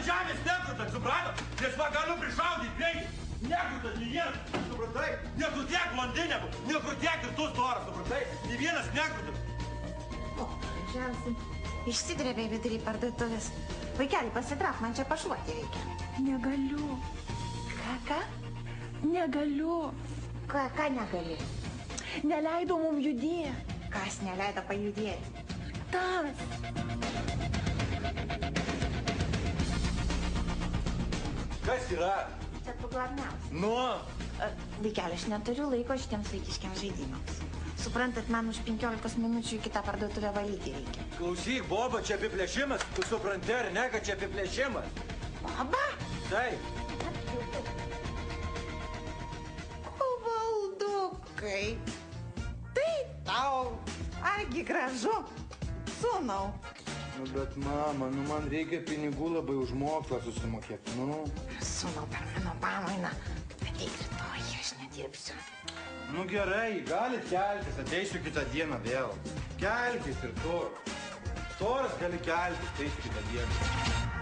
žemės nekrutat, suprato? Nes va galiu prišaudyti greitį. Nekrutat, nei vienas, supratai? Nekrutiek blondinė, nekrutiek ir tu storas, supratai? Nei vienas nekrutat. O, žiausiai, išsidrėbė vidury parduotuvės. Vaikeli, pasitrauk, man čia pašluoti reikia. Negaliu. Ką? Negaliu. Ką negali? Neleido mum judėti. Kas neleido pajudėti? Tas. Kas yra? Čia tu glavniausia. Nu? Vaikeli, aš neturiu laiko šitiems vaikiškiams žaidimams. Suprantat, man už 15 minučių kitą parduotuvę valyti reikia. Klausyk, Boba, čia apiplėšimas. Tu supranti ar ne, kad čia apiplėšimas? Boba? Taip. Kuvaldukai. Tai tau. Argi gražu. Sūnau. Nu, bet mama, man reikia pinigų labai už mokslą susimokėti, nu. Sūnau, per mano pamainą. Ateik rytoj, aš nedirbsiu. Nu gerai, galit keltis, ateisiu kitą dieną vėl. Kelkis ir tu. Storas gali keltis, ateisiu kitą dieną.